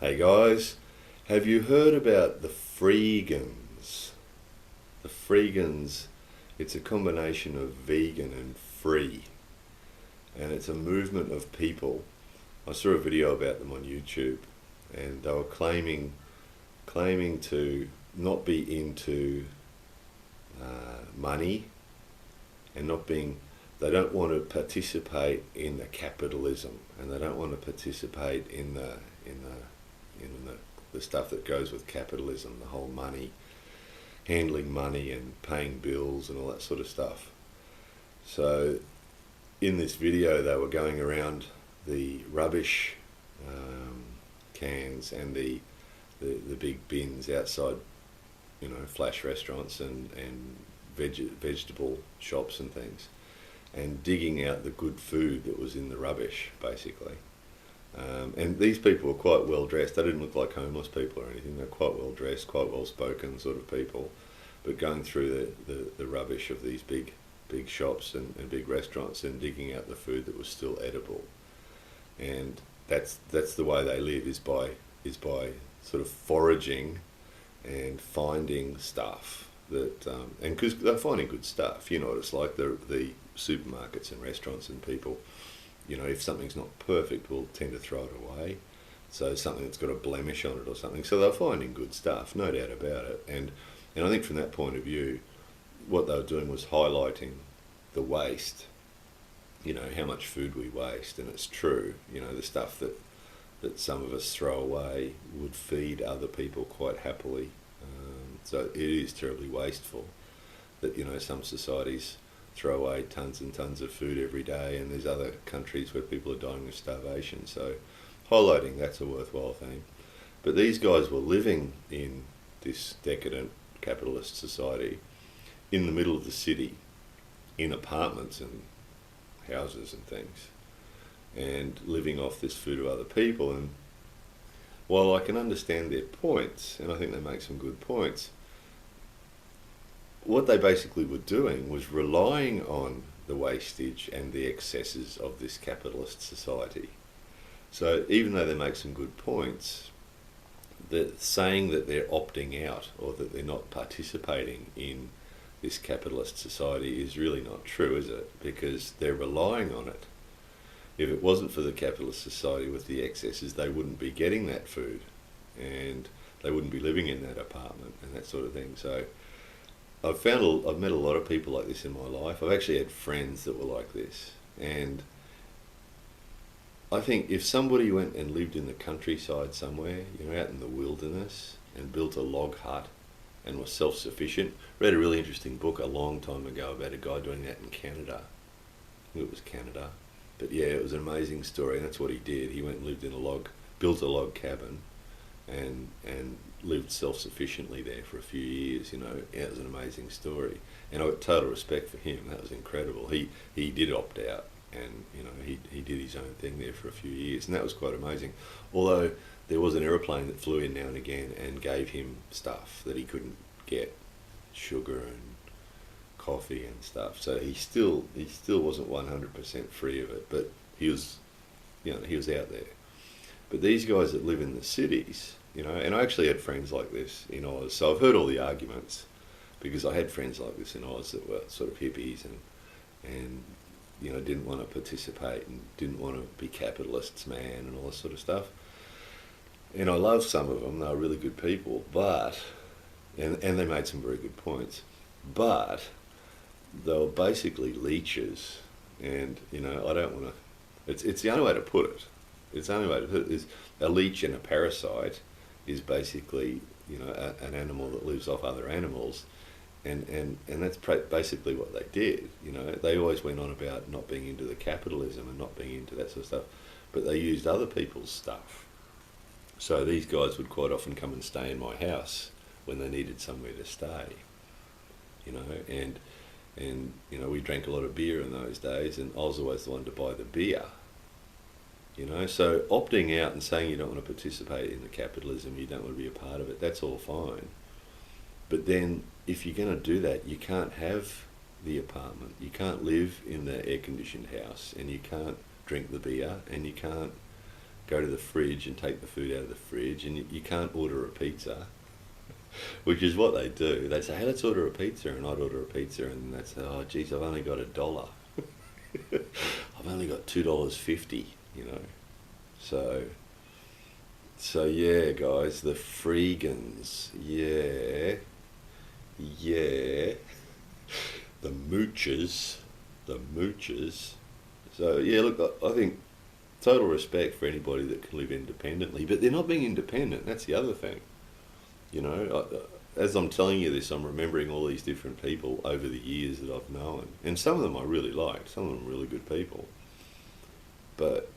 Hey guys, have you heard about the Freegans? The Freegans, it's a combination of vegan and free, and it's a movement of people. I saw a video about them on YouTube, and they were claiming to not be into money and not being. They don't want to participate in the capitalism, and they don't want to participate in the stuff that goes with capitalism, the whole money, handling money and paying bills and all that sort of stuff. So in this video they were going around the rubbish cans and the big bins outside, flash restaurants and vegetable shops and things, and digging out the good food that was in the rubbish, basically. And these people were quite well dressed. They didn't look like homeless people or anything. They're quite well dressed, quite well spoken sort of people, but going through the rubbish of these big shops and big restaurants and digging out the food that was still edible. And that's the way they live, is by sort of foraging and finding stuff that and because they're finding good stuff. You know what it's like, the supermarkets and restaurants and people, if something's not perfect, we'll tend to throw it away. So something that's got a blemish on it or something. So they're finding good stuff, no doubt about it. And I think from that point of view, what they were doing was highlighting the waste, how much food we waste. And it's true, the stuff that some of us throw away would feed other people quite happily. So it is terribly wasteful that, some societies throw away tons and tons of food every day, and there's other countries where people are dying of starvation. So highlighting that's a worthwhile thing. But these guys were living in this decadent capitalist society in the middle of the city, in apartments and houses and things, and living off this food of other people. And while I can understand their points, and I think they make some good points, what they basically were doing was relying on the wastage and the excesses of this capitalist society. So even though they make some good points, saying that they're opting out or that they're not participating in this capitalist society is really not true, is it? Because they're relying on it. If it wasn't for the capitalist society with the excesses, they wouldn't be getting that food, and they wouldn't be living in that apartment and that sort of thing. So I've met a lot of people like this in my life. I've actually had friends that were like this, and I think if somebody went and lived in the countryside somewhere, out in the wilderness, and built a log hut and was self-sufficient. Read a really interesting book a long time ago about a guy doing that in Canada. I think it was Canada. But yeah, it was an amazing story, and that's what he did. He went and lived in built a log cabin and lived self-sufficiently there for a few years. It was an amazing story. And I got total respect for him. That was incredible. He did opt out, and he did his own thing there for a few years, and that was quite amazing. Although there was an aeroplane that flew in now and again and gave him stuff that he couldn't get, sugar and coffee and stuff. So he still wasn't 100% free of it, but he was out there. But these guys that live in the cities, and I actually had friends like this in Oz, so I've heard all the arguments, because I had friends like this in Oz that were sort of hippies and didn't want to participate and didn't want to be capitalists, man, and all this sort of stuff. And I love some of them. They were really good people, but and they made some very good points, but they were basically leeches. And I don't want to. It's the only way to put it. It's the only way to put it is a leech and a parasite is basically an animal that lives off other animals, and that's basically what they did. They always went on about not being into the capitalism and not being into that sort of stuff, but they used other people's stuff. So these guys would quite often come and stay in my house when they needed somewhere to stay, and we drank a lot of beer in those days, and I was always the one to buy the beer. So opting out and saying you don't want to participate in the capitalism, you don't want to be a part of it, that's all fine. But then if you're going to do that, you can't have the apartment, you can't live in the air-conditioned house, and you can't drink the beer, and you can't go to the fridge and take the food out of the fridge, and you can't order a pizza, which is what they do. They say, hey, let's order a pizza, and I'd order a pizza, and they'd say, oh, geez, I've only got $1. I've only got $2.50, you know. So yeah, guys, the Freegans, yeah, the moochers. So yeah, look, I think total respect for anybody that can live independently, but they're not being independent. That's the other thing. You know, as I'm telling you this, I'm remembering all these different people over the years that I've known, and some of them I really liked. Some of them really good people, but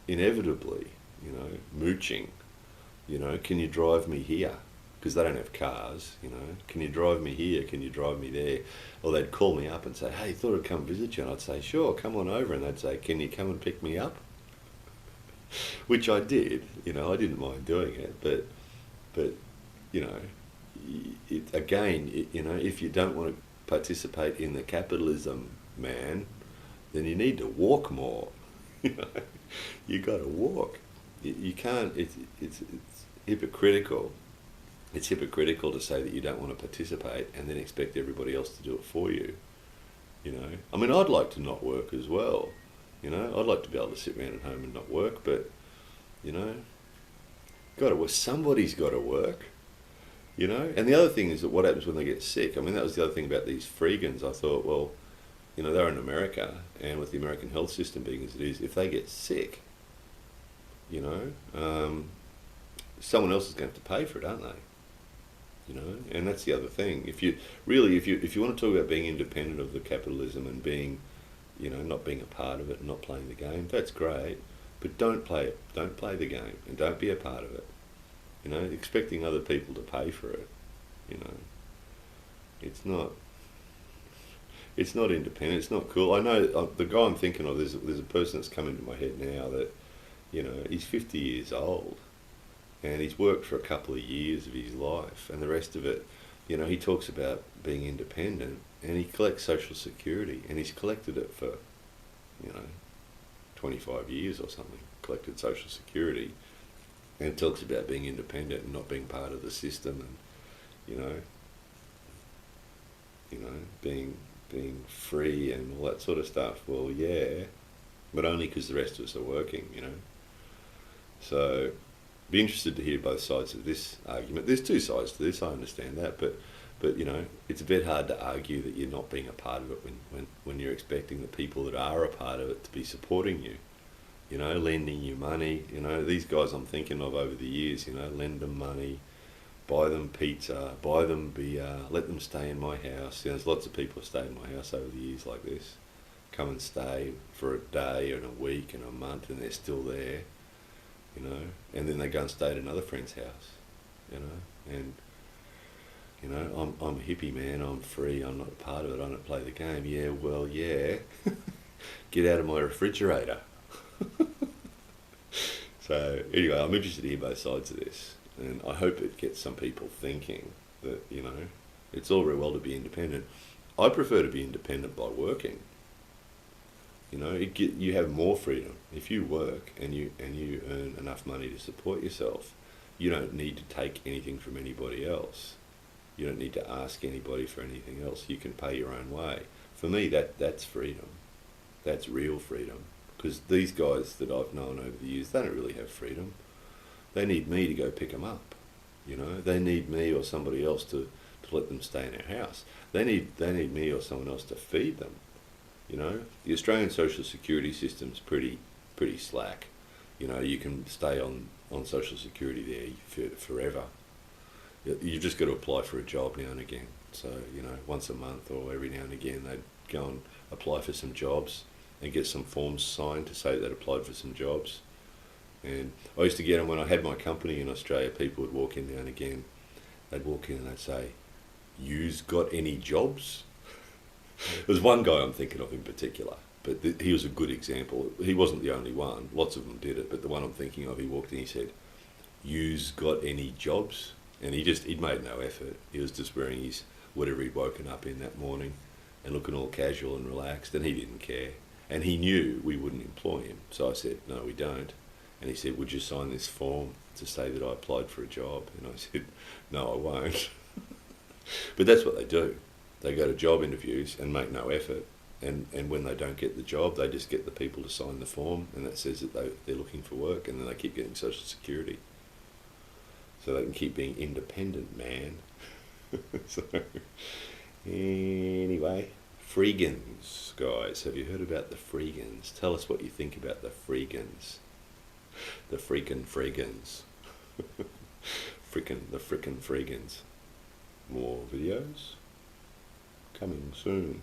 inevitably, you know, mooching. You know, can you drive me here? Because they don't have cars, you know. Can you drive me here? Can you drive me there? Or they'd call me up and say, hey, thought I'd come visit you. And I'd say, sure, come on over. And they'd say, can you come and pick me up? Which I did, you know, I didn't mind doing it. But you know, you know, if you don't want to participate in the capitalism, man, then you need to walk more. You know, you got to walk. You can't, it's hypocritical. It's hypocritical to say that you don't want to participate and then expect everybody else to do it for you. You know, I mean, I'd like to not work as well. You know, I'd like to be able to sit around at home and not work, but, you know, somebody's got to work. You know, and the other thing is that what happens when they get sick. I mean, that was the other thing about these Freegans. I thought, well, you know, they're in America, and with the American health system being as it is, if they get sick, you know, someone else is going to have to pay for it, aren't they? You know, and that's the other thing. If you want to talk about being independent of the capitalism and being, you know, not being a part of it and not playing the game, that's great. But don't play it. Don't play the game, and don't be a part of it. You know, expecting other people to pay for it. You know, it's not independent. It's not cool. I know the guy I'm thinking of. There's a person that's come into my head now that, you know, he's 50 years old. And he's worked for a couple of years of his life, and the rest of it, you know, he talks about being independent, and he collects Social Security, and he's collected it for, you know, 25 years or something, collected Social Security, and talks about being independent and not being part of the system, and, you know, being free and all that sort of stuff. Well, yeah, but only because the rest of us are working, you know. So, be interested to hear both sides of this argument. There's two sides to this, I understand that, but you know, it's a bit hard to argue that you're not being a part of it when you're expecting the people that are a part of it to be supporting you, you know, lending you money. You know, these guys I'm thinking of over the years, you know, lend them money, buy them pizza, buy them beer, let them stay in my house. You know, there's lots of people who stayed in my house over the years like this, come and stay for a day and a week and a month, and they're still there. You know, and then they go and stay at another friend's house, you know, and, you know, I'm a hippie, man, I'm free, I'm not a part of it, I don't play the game. Yeah, well, yeah, get out of my refrigerator. So, anyway, I'm interested to hear both sides of this, and I hope it gets some people thinking that, you know, it's all very well to be independent. I prefer to be independent by working. You know, you have more freedom if you work and you earn enough money to support yourself. You don't need to take anything from anybody else. You don't need to ask anybody for anything else. You can pay your own way. For me, that's freedom. That's real freedom. Because these guys that I've known over the years, they don't really have freedom. They need me to go pick them up. You know, they need me or somebody else to let them stay in their house. They need me or someone else to feed them. You know, the Australian Social Security system's pretty slack. You know, you can stay on Social Security there forever. You've just got to apply for a job now and again. So, you know, once a month or every now and again, they'd go and apply for some jobs and get some forms signed to say they'd applied for some jobs. And I used to get them when I had my company in Australia. People would walk in now and again. They'd walk in and they'd say, "You's got any jobs?" There's one guy I'm thinking of in particular, but he was a good example. He wasn't the only one. Lots of them did it, but the one I'm thinking of, he walked in, he said, "You's got any jobs?" And he'd made no effort. He was just wearing his whatever he'd woken up in that morning and looking all casual and relaxed, and he didn't care. And he knew we wouldn't employ him. So I said, "No, we don't." And he said, would you sign this form to say that I applied for a job? And I said, no, I won't. But that's what they do. They go to job interviews and make no effort. And when they don't get the job, they just get the people to sign the form, and that says that they're looking for work, and then they keep getting Social Security. So they can keep being independent, man. So, anyway, Freegans, guys. Have you heard about the Freegans? Tell us what you think about the Freegans. The Freakin Freegans. The frickin' Freegans. More videos coming soon.